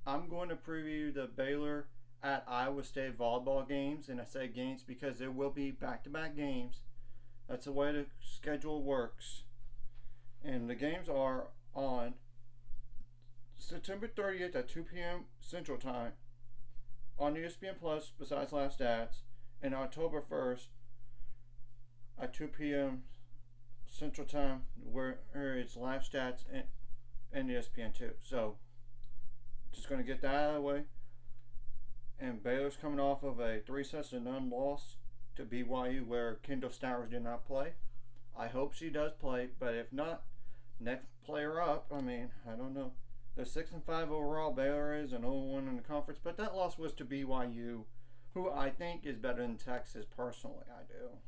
I'm going to preview the Baylor at Iowa State volleyball games, and I say games because there will be back-to-back games. That's the way the schedule works. And the games are on September 30th at 2 p.m. Central Time on ESPN Plus besides Last Stats, and October 1st at 2 p.m. Central Time where it's Last Stats and ESPN2. So just going to get that out of the way. And Baylor's coming off of a 3-0 loss to BYU where Kendall Stowers did not play. I hope she does play, but if not, next player up. I mean, I don't know. They're 6-5 overall. Baylor is an 0-1 in the conference, but that loss was to BYU, who I think is better than Texas. Personally, I do.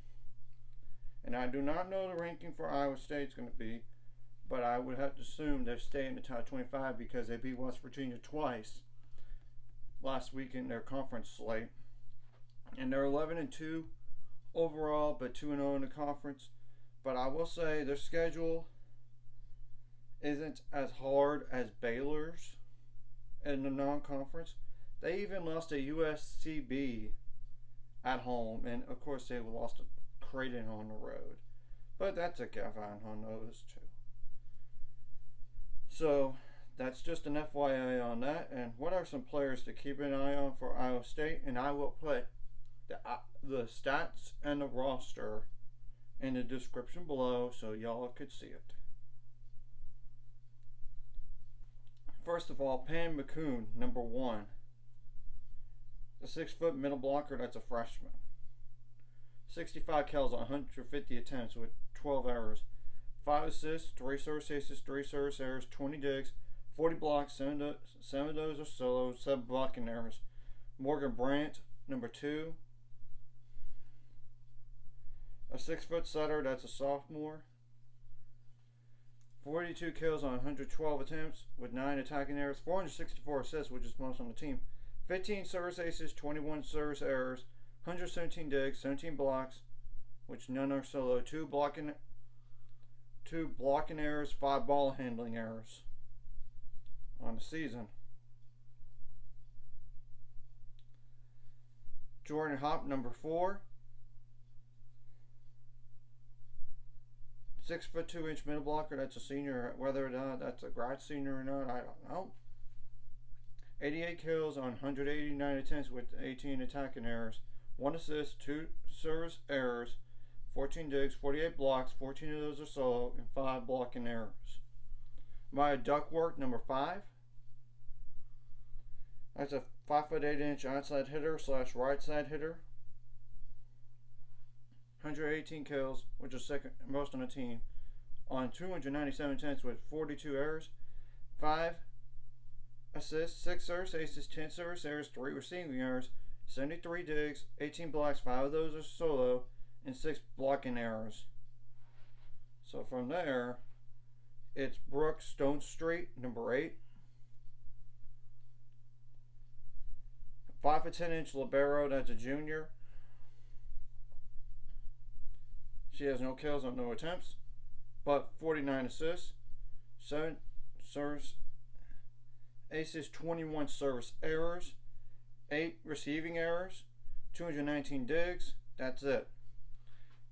And I do not know the ranking for Iowa State's going to be, but I would have to assume they stay in the top 25 because they beat West Virginia twice last week in their conference slate. And they're 11-2 overall, but 2-0 in the conference. But I will say their schedule isn't as hard as Baylor's in the non-conference. They even lost to USCB at home, and of course they lost to Creighton on the road. But that's a Gavin on those two. So that's just an FYI on that. And what are some players to keep an eye on for Iowa State? And I will put the stats and the roster in the description below so y'all could see it. First of all, Pam McCoon, number 1. The 6-foot middle blocker, that's a freshman. 65 kills on 150 attempts with 12 errors. 5 assists, 3 service aces, 3 service errors, 20 digs, 40 blocks, 7 of those are solo, 7 blocking errors. Morgan Brandt, number 2. A 6-foot setter, that's a sophomore. 42 kills on 112 attempts with 9 attacking errors, 464 assists, which is most on the team. 15 service aces, 21 service errors, 117 digs, 17 blocks, which none are solo, 2 blocking errors, 5 ball handling errors on the season. Jordan Hopp, number 4. 6'2" middle blocker, that's a senior. Whether or not that's a grad senior or not, I don't know. 88 kills on 189 attempts with 18 attacking errors, 1 assist, 2 service errors, 14 digs, 48 blocks, 14 of those are solo, and 5 blocking errors. Maya Duckworth, number 5. That's a 5'8" outside hitter / right side hitter. 118 kills, which is second most on the team, on 297 attempts with 42 errors, 5 assists, 6 service aces, 10 service errors, 3 receiving errors, 73 digs, 18 blocks, 5 of those are solo, and 6 blocking errors. So from there, it's Brooke Stone Street, number 8. 5'10" libero, that's a junior. She has no kills on no attempts, but 49 assists, 7 service aces, 21 service errors, 8 receiving errors, 219 digs. That's it.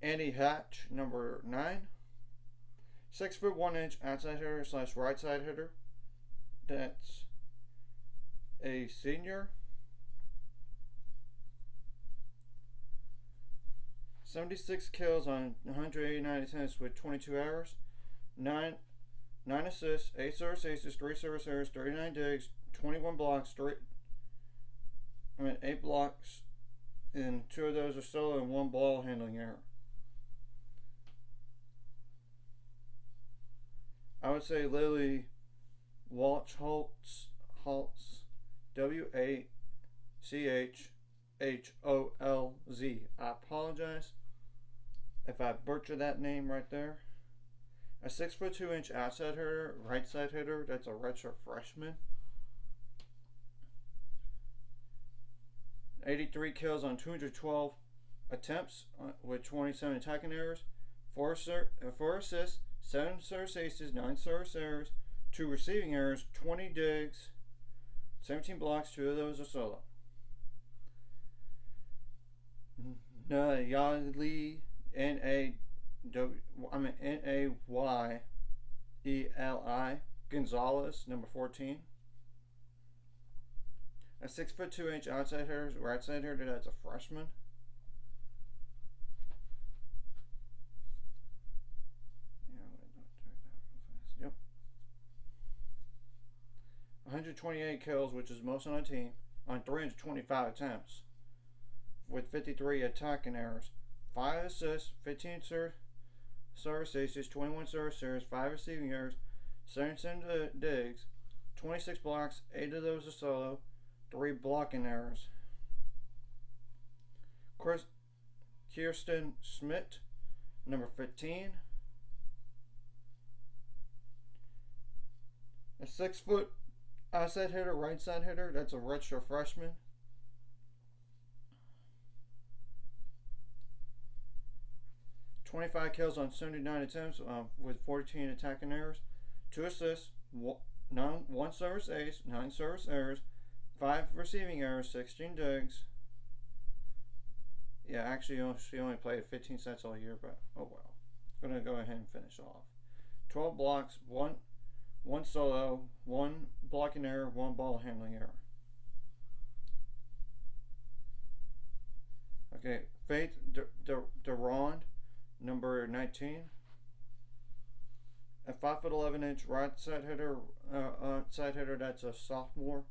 Andy Hatch, number 9. 6'1" outside hitter / right side hitter. That's a senior. 76 kills on 189 attempts with 22 errors, 9 assists, 8 service aces, 3 service errors, 39 digs, 21 blocks, 8 blocks, and 2 of those are solo and 1 ball handling error. I would say Lily Walchholz, WACHHOLZ. I apologize if I butcher that name right there. A 6'2" outside hitter, right side hitter, that's a redshirt freshman. 83 kills on 212 attempts with 27 attacking errors, 4 assists, 7 service aces, 9 service errors, 2 receiving errors, 20 digs, 17 blocks, 2 of those are solo. Nayeli, Nayeli Gonzalez, number 14. A 6'2" outside hitter, right side hitter, that's a freshman. Yep. 128 kills, which is most on a team, on 325 attempts, with 53 attacking errors, 5 assists, 15 service aces, 21 service errors, 5 receiving errors, 77 digs, 26 blocks, 8 of those are solo, 3 blocking errors. Kirsten Schmidt, number 15. A 6-foot outside hitter, right side hitter, that's a redshirt freshman. .25 kills on 79 attempts with 14 attacking errors, 2 assists, 1 service ace, 9 service errors, 5 receiving errors, 16 digs. Yeah, actually, she only played 15 sets all year, but oh well. I'm going to go ahead and finish off. 12 blocks, 1 solo, 1 blocking error, 1 ball handling error. Okay, Faith Durand, number 19. A 5'11" right side hitter, that's a sophomore.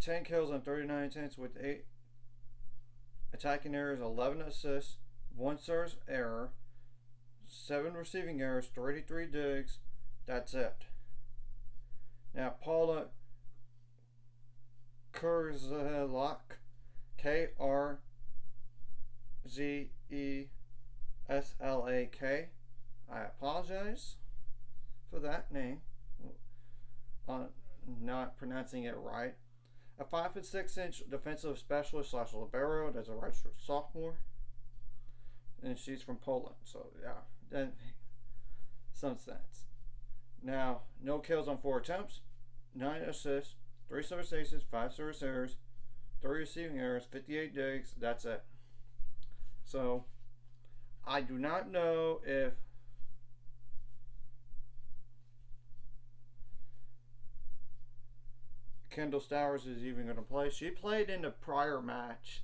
10 kills on 39 attempts with 8 attacking errors, 11 assists, 1 service error, 7 receiving errors, 33 digs. That's it. Now Paula Kurzlak, Krzeslak. I apologize for that name, not pronouncing it right. A 5'6" defensive specialist / libero. That's a redshirt sophomore, and she's from Poland. So yeah, then some sense. Now, no kills on 4 attempts, 9 assists, 3 service aces, 5 service errors, 3 receiving errors, 58 digs. That's it. So I do not know if Kendall Stowers is even going to play. She played in the prior match.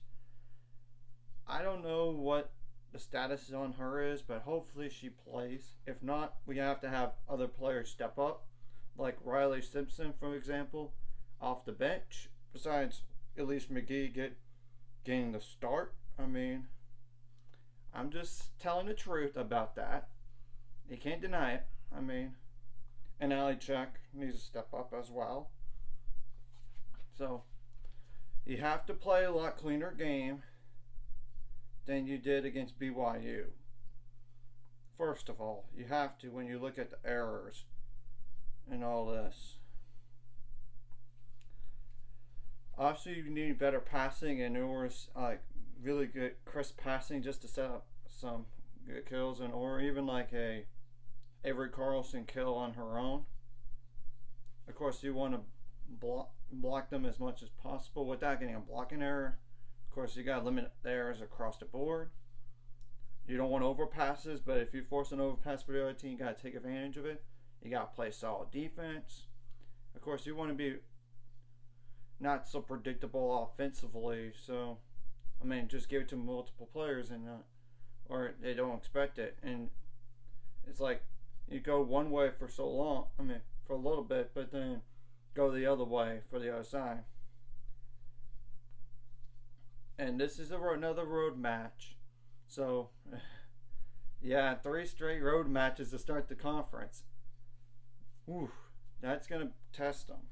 I don't know what the status on her is, but hopefully she plays. If not, we have to have other players step up, like Riley Simpson, for example, off the bench. Besides Elise McGee getting the start. I mean, I'm just telling the truth about that. You can't deny it. I mean, and Ali Check needs to step up as well. So, you have to play a lot cleaner game than you did against BYU. First of all, you have to when you look at the errors and all this. Obviously, you need better passing, and there was really good crisp passing just to set up some good kills, and or even like a Avery Carlson kill on her own. Of course, you want to block them as much as possible without getting a blocking error. Of course, you got to limit the errors across the board. You don't want overpasses, but if you force an overpass for the other team, you got to take advantage of it. You got to play solid defense. Of course, you want to be not so predictable offensively. So, I mean, just give it to multiple players and or they don't expect it. And it's like you go one way for so long. I mean, for a little bit, but then go the other way for the other side. And this is another road match. So, yeah, 3 straight road matches to start the conference. Ooh, that's going to test them.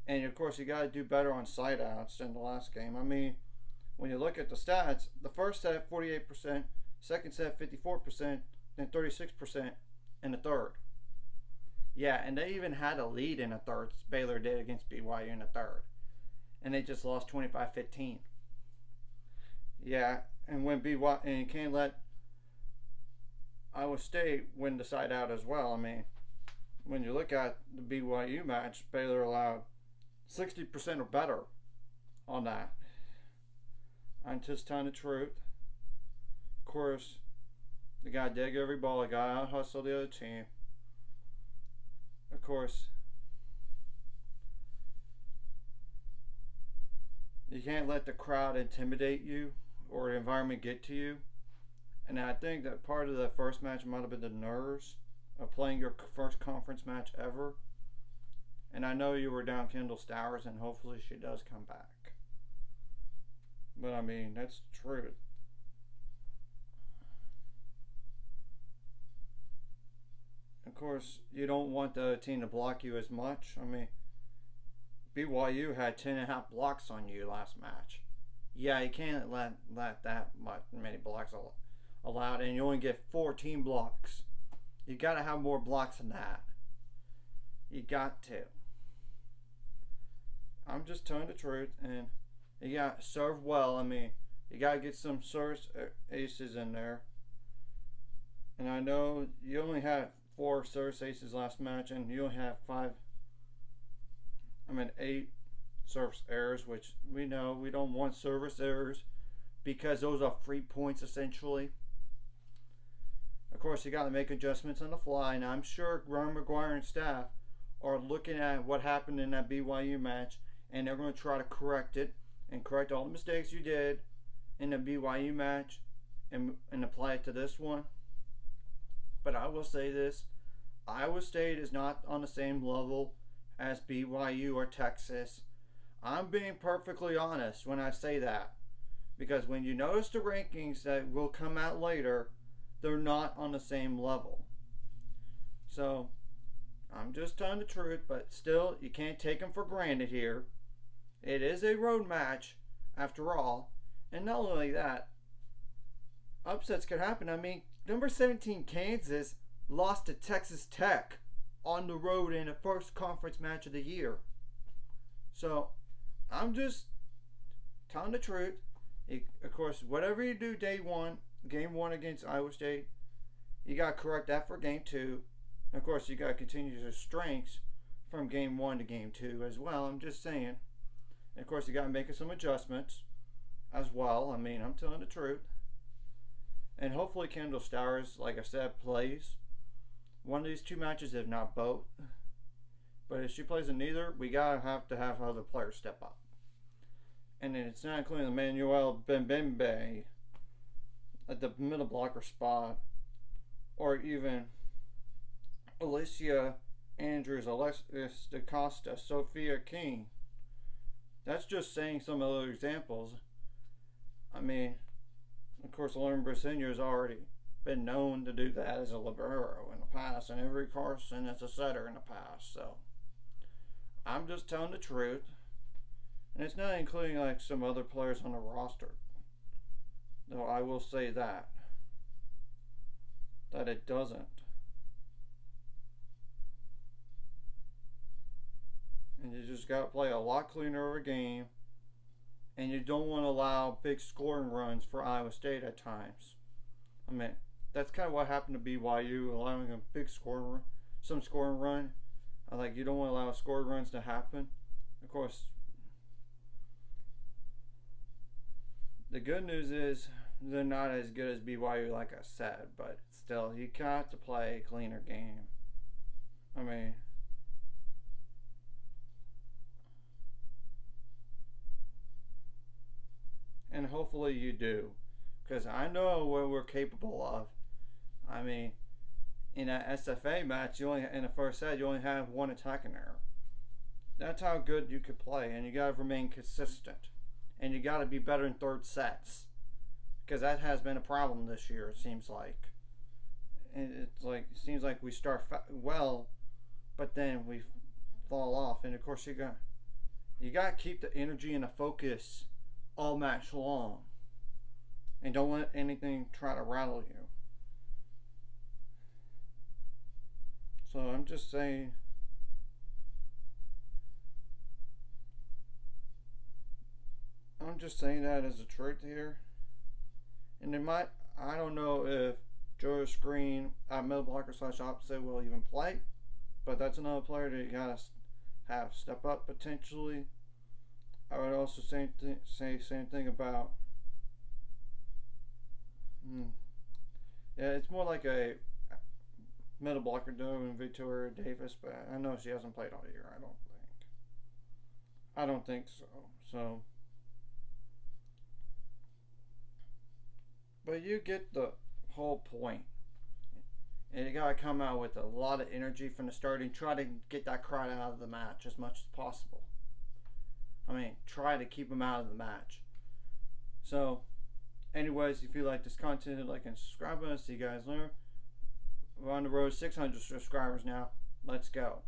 And, of course, you got to do better on side outs than the last game. I mean, when you look at the stats, the first set, 48%, second set, 54%, then 36% in the third. Yeah, and they even had a lead in the third. Baylor did against BYU in the third. And they just lost 25-15. Yeah, and when BYU, and you can't let Iowa State win the side out as well. I mean, when you look at the BYU match, Baylor allowed 60% or better on that. I'm just telling the truth. Of course, the guy dig every ball. The guy out hustle the other team. Of course, you can't let the crowd intimidate you or the environment get to you. And I think that part of the first match might have been the nerves of playing your first conference match ever. And I know you were down Kendall Stowers, and hopefully she does come back. But I mean, that's the truth. Of course, you don't want the other team to block you as much. I mean, BYU had 10.5 blocks on you last match. Yeah, you can't let that many blocks allowed, and you only get 14 blocks. You got to have more blocks than that. You got to. I'm just telling the truth, and you got to serve well. I mean, you got to get some service aces in there. And I know you only had 4 service aces last match, and you only have 8 service errors, which we know we don't want service errors because those are free points essentially. Of course, you got to make adjustments on the fly, and I'm sure Ron McGuire and staff are looking at what happened in that BYU match, and they're going to try to correct it and correct all the mistakes you did in the BYU match and apply it to this one. But I will say this, Iowa State is not on the same level as BYU or Texas. I'm being perfectly honest when I say that, because when you notice the rankings that will come out later, they're not on the same level. So I'm just telling the truth, but still, you can't take them for granted here. It is a road match after all, and not only that, upsets could happen. I mean, number 17 Kansas lost to Texas Tech on the road in the first conference match of the year. So I'm just telling the truth. Of course, whatever you do day one, game one against Iowa State, you got to correct that for game two. And of course, you got to continue your strengths from game one to game two as well. I'm just saying. And of course, you got to make some adjustments as well. I mean, I'm telling the truth. And hopefully Kendall Stowers, like I said, plays one of these 2 matches, if not both. But if she plays in neither, we gotta have to have other players step up. And then it's not including Emmanuel Bembembe at the middle blocker spot, or even Alicia Andrews, Alexis DaCosta, Sophia King. That's just saying some other examples. I mean, of course, Lauren Briseno has already been known to do that as a libero in the past, and Avery Carson as a setter in the past. So I'm just telling the truth, and it's not including like some other players on the roster. Though I will say that it doesn't. And you just got to play a lot cleaner of a game, and you don't want to allow big scoring runs for Iowa State at times. I mean, that's kind of what happened to BYU, allowing a big scoring run. You don't want to allow scoring runs to happen. Of course, the good news is they're not as good as BYU, like I said, but still, you got to play a cleaner game. I mean, and hopefully you do, because I know what we're capable of. I mean, in an SFA match, in the first set, you only have 1 attacking error. That's how good you could play, and you got to remain consistent, and you got to be better in third sets, because that has been a problem this year. It seems like, it seems like we start well, but then we fall off, and of course you got to keep the energy and the focus all match long, and don't let anything try to rattle you. So I'm just saying, that as a truth here. And I don't know if Joe Screen at middle blocker / opposite will even play. but that's another player that you gotta have step up potentially. I would also say same thing about. Yeah, it's more like a middle blocker than Victoria Davis, but I know she hasn't played all year. I don't think. I don't think so. So, but you get the whole point. And you gotta come out with a lot of energy from the start and try to get that crowd out of the match as much as possible. I mean, try to keep them out of the match. So, anyways, if you like this content, like and subscribe. See you guys later. We're on the road to 600 subscribers now. Let's go.